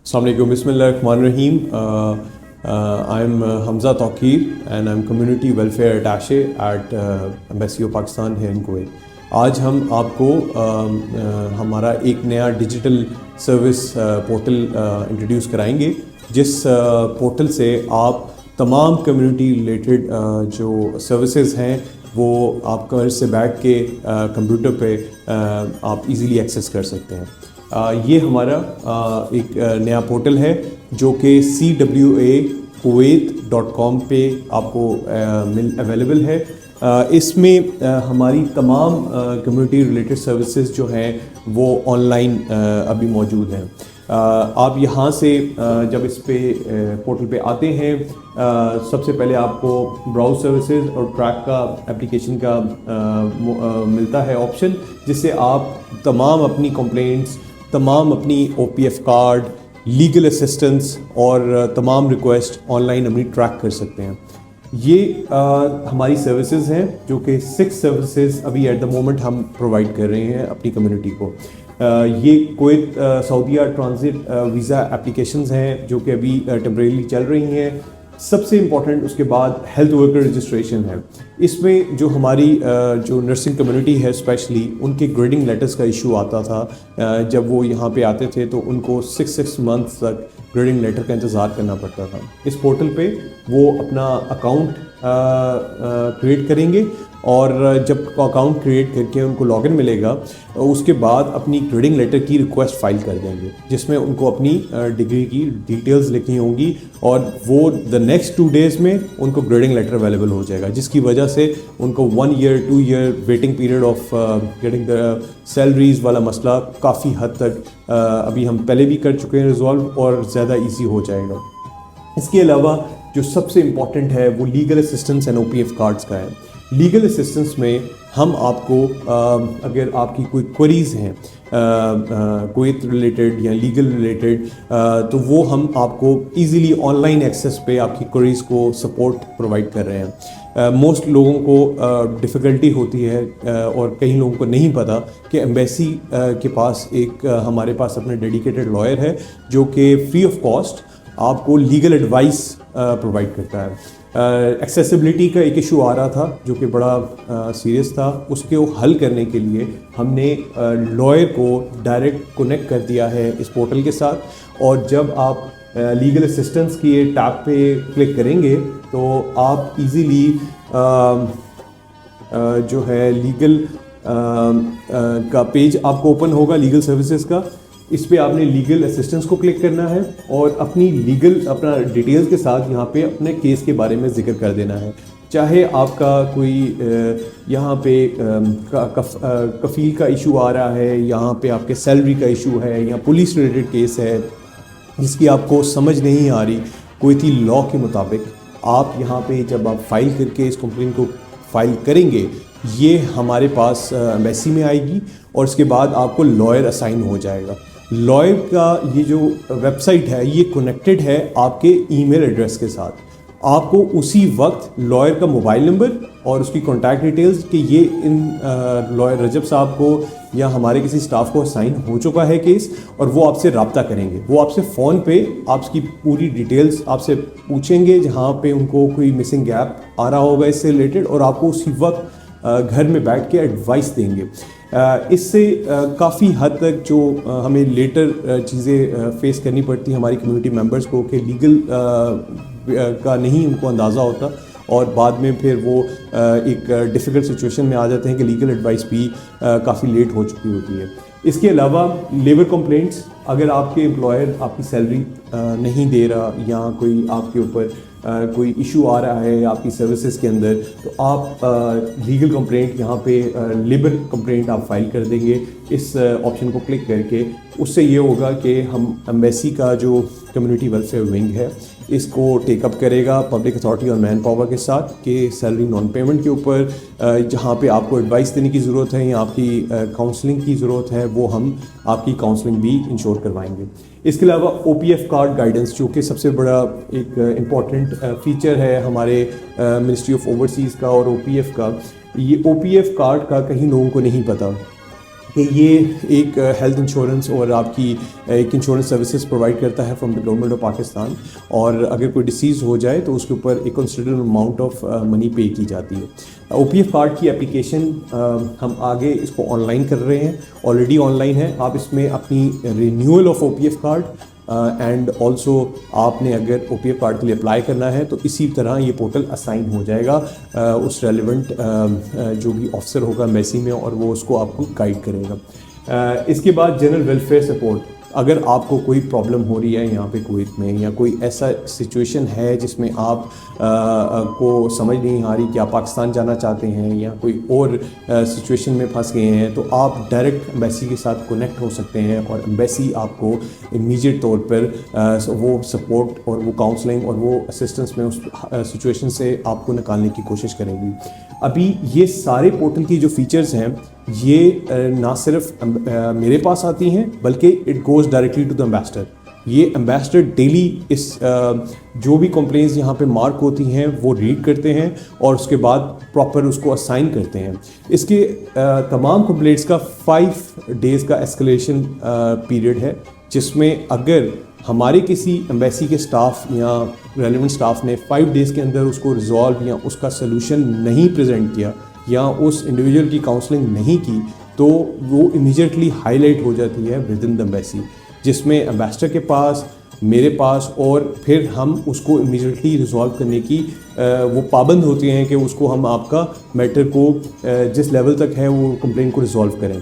السلام علیکم. بسم اللہ الرحمن الرحیم. I'm Hamza Tawqir and I'm Community Welfare Attaché at Embassy of Pakistan here in Kuwait. آج ہم آپ کو ہمارا ایک نیا ڈیجیٹل سروس پورٹل انٹروڈیوس کرائیں گے، جس پورٹل سے آپ تمام کمیونٹی ریلیٹڈ جو سروسز ہیں وہ آپ گھر سے بیٹھ کے کمپیوٹر پہ آپ ایزیلی ایکسیس کر سکتے ہیں. یہ ہمارا ایک نیا پورٹل ہے جو کہ CWA-Kuwait.com پہ آپ کو اویلیبل ہے. اس میں ہماری تمام کمیونٹی ریلیٹڈ سروسز جو ہیں وہ آن لائن ابھی موجود ہیں. آپ یہاں سے جب اس پہ پورٹل پہ آتے ہیں، سب سے پہلے آپ کو براؤز سروسز اور ٹریک کا اپلیکیشن کا ملتا ہے آپشن، جس سے آپ تمام اپنی کمپلینٹس، تمام اپنی OPF کارڈ، لیگل اسسٹنس اور تمام ریکویسٹ آن لائن اپنی ٹریک کر سکتے ہیں. یہ ہماری سروسز ہیں جو کہ 6 سروسز ابھی ایٹ دا مومنٹ ہم پرووائڈ کر رہے ہیں اپنی کمیونٹی کو. یہ کویت سعودیہ ٹرانزٹ ویزا اپلیکیشنز ہیں جو کہ ابھی ٹیمپریریلی چل رہی ہیں. سب سے امپورٹنٹ اس کے بعد ہیلتھ ورکر رجسٹریشن ہے. اس میں جو ہماری جو نرسنگ کمیونٹی ہے اسپیشلی، ان کے گریڈنگ لیٹرز کا ایشو آتا تھا. جب وہ یہاں پہ آتے تھے تو ان کو 6 منتھ تک گریڈنگ لیٹر کا انتظار کرنا پڑتا تھا. اس پورٹل پہ وہ اپنا اکاؤنٹ کریٹ کریں گے اور جب اکاؤنٹ کریٹ کر کے ان کو لاگ ان ملے گا، اس کے بعد اپنی گریڈنگ لیٹر کی ریکویسٹ فائل کر دیں گے، جس میں ان کو اپنی ڈگری کی ڈیٹیلز لکھنی ہوں گی اور وہ دا نیکسٹ 2 days میں ان کو گریڈنگ لیٹر اویلیبل ہو جائے گا، جس کی وجہ سے ان کو 1 year 2 year waiting period of getting the salaries والا مسئلہ کافی حد تک ابھی ہم پہلے بھی کر چکے ہیں ریزالو، اور زیادہ ایزی ہو جائے گا. اس کے علاوہ جو سب سے امپورٹنٹ ہے وہ legal assistance and OPF cards کا ہے. لیگل اسسٹنس میں ہم آپ کو اگر آپ کی کوئی کوئریز ہیں کویت ریلیٹڈ یا لیگل ریلیٹڈ، تو وہ ہم آپ کو ایزیلی آن لائن ایکسیس پہ آپ کی کوئریز کو سپورٹ پرووائڈ کر رہے ہیں. موسٹ لوگوں کو ڈفیکلٹی ہوتی ہے اور کئی لوگوں کو نہیں پتہ کہ ایمبیسی کے پاس ہمارے پاس اپنا ڈیڈیکیٹڈ لائر ہے جو کہ فری آف کاسٹ آپ کو لیگل ایڈوائس پرووائڈ کرتا ہے. ایکسیسیبلٹی کا ایک ایشو آ رہا تھا جو کہ بڑا سیریس تھا. اس کو حل کرنے کے لیے ہم نے لائر کو ڈائریکٹ کنیکٹ کر دیا ہے اس پورٹل کے ساتھ، اور جب آپ لیگل اسسٹنس کی ٹیب پہ کلک کریں گے تو آپ ایزیلی جو ہے لیگل کا پیج آپ کو اوپن ہوگا لیگل سروسز کا. اس پہ آپ نے لیگل اسسٹنس کو کلک کرنا ہے اور اپنی اپنا ڈیٹیلز کے ساتھ یہاں پہ اپنے کیس کے بارے میں ذکر کر دینا ہے. چاہے آپ کا کوئی یہاں پہ کفیل کا ایشو آ رہا ہے، یہاں پہ آپ کے سیلری کا ایشو ہے، یا پولیس ریلیٹڈ کیس ہے جس کی آپ کو سمجھ نہیں آ رہی کویتی لاء کے مطابق، آپ یہاں پہ جب آپ فائل کر کے اس کمپلین کو فائل کریں گے، یہ ہمارے پاس ایمبیسی میں آئے گی اور اس کے بعد آپ کو لائر اسائن ہو جائے گا. لائر کا یہ جو ویب سائٹ ہے یہ کنیکٹڈ ہے آپ کے ای میل ایڈریس کے ساتھ. آپ کو اسی وقت لائر کا موبائل نمبر اور اس کی کانٹیکٹ ڈیٹیلز کہ یہ ان لائر رجب صاحب کو یا ہمارے کسی سٹاف کو اسائن ہو چکا ہے کیس، اور وہ آپ سے رابطہ کریں گے. وہ آپ سے فون پہ آپ کی پوری ڈیٹیلز آپ سے پوچھیں گے جہاں پہ ان کو کوئی مسنگ گیپ آ رہا ہوگا اس سے ریلیٹڈ، اور آپ کو اسی وقت گھر میں بیٹھ کے ایڈوائس دیں گے. اس سے کافی حد تک جو ہمیں لیٹر چیزیں فیس کرنی پڑتی ہیں ہماری کمیونٹی ممبرس کو کہ لیگل کا نہیں ان کو اندازہ ہوتا، اور بعد میں پھر وہ ایک ڈیفیکلٹ سچویشن میں آ جاتے ہیں کہ لیگل ایڈوائس بھی کافی لیٹ ہو چکی ہوتی ہے. اس کے علاوہ لیبر کمپلینٹس، اگر آپ کے امپلائر آپ کی سیلری نہیں دے رہا یا کوئی آپ کے اوپر کوئی ایشو آ رہا ہے آپ کی سروسز کے اندر، تو آپ لیگل کمپلینٹ یہاں پہ لیبر کمپلینٹ آپ فائل کر دیں گے اس آپشن کو کلک کر کے. اس سے یہ ہوگا کہ ہم ایمبیسی کا جو کمیونٹی ویلفیئر ونگ ہے اس کو ٹیک اپ کرے گا پبلک اتھارٹی اور مین پاور کے ساتھ کہ سیلری نان پیمنٹ کے اوپر جہاں پہ آپ کو ایڈوائس دینے کی ضرورت ہے یا آپ کی کاؤنسلنگ کی ضرورت ہے، وہ ہم آپ کی کاؤنسلنگ بھی انشور کروائیں گے. اس کے علاوہ OPF کارڈ گائیڈنس جو کہ سب سے بڑا ایک امپورٹنٹ فیچر ہے ہمارے منسٹری آف اوورسیز کا اور OPF کا. یہ OPF کارڈ کا کہیں لوگوں کو نہیں پتہ کہ یہ ایک ہیلتھ انشورنس اور آپ کی ایک انشورنس سروسز پرووائڈ کرتا ہے from the government of Pakistan, اور اگر کوئی ڈیسیز ہو جائے تو اس کے اوپر ایک کنسیڈربل اماؤنٹ آف منی پے کی جاتی ہے۔ او پی ایف کارڈ کی اپلیکیشن ہم آگے اس کو آن لائن کر رہے ہیں، آلریڈی آن لائن ہے۔ آپ اس میں اپنی renewal of O P F card and also آپ نے اگر او پی ایف کارڈ کے لیے اپلائی کرنا ہے تو اسی طرح یہ پورٹل اسائن ہو جائے گا اس ریلیونٹ جو بھی آفیسر ہوگا ایمبیسی میں، اور وہ اس کو آپ کو گائیڈ کرے گا۔ اس کے بعد جنرل ویلفیئر سپورٹ، اگر آپ کو کوئی پرابلم ہو رہی ہے یہاں پہ کویت میں، یا کوئی ایسا سچویشن ہے جس میں آپ کو سمجھ نہیں آ رہی کہ آپ پاکستان جانا چاہتے ہیں یا کوئی اور سچویشن میں پھنس گئے ہیں، تو آپ ڈائریکٹ ایمبیسی کے ساتھ کنیکٹ ہو سکتے ہیں، اور ایمبیسی آپ کو امیجیٹ طور پر وہ سپورٹ اور وہ کاؤنسلنگ اور وہ اسسٹنس میں اس سچویشن سے آپ کو نکالنے کی کوشش کریں گی۔ ابھی یہ سارے پورٹل کی جو فیچرز ہیں یہ نہ صرف میرے پاس آتی ہیں بلکہ it goes directly to the ambassador. یہ ایمبیسڈر ڈیلی اس جو بھی کمپلینس یہاں پہ مارک ہوتی ہیں وہ ریڈ کرتے ہیں اور اس کے بعد پراپر اس کو اسائن کرتے ہیں۔ اس کے تمام کمپلینٹس کا 5 days کا ایسکلیشن پیریڈ ہے، جس میں اگر ہمارے کسی ایمبیسی کے سٹاف یا ریلیونٹ سٹاف نے 5 days کے اندر اس کو ریزالو یا اس کا سلوشن نہیں پریزنٹ کیا یا اس انڈیویجول کی کاؤنسلنگ نہیں کی، تو وہ امیجیٹلی ہائی لائٹ ہو جاتی ہے ود ان دا ایمبیسی، جس میں ایمبیسڈر کے پاس، میرے پاس، اور پھر ہم اس کو امیجیٹلی ریزالو کرنے کی وہ پابند ہوتے ہیں کہ اس کو ہم آپ کا میٹر کو جس لیول تک ہے وہ کمپلین کو ریزالو کریں۔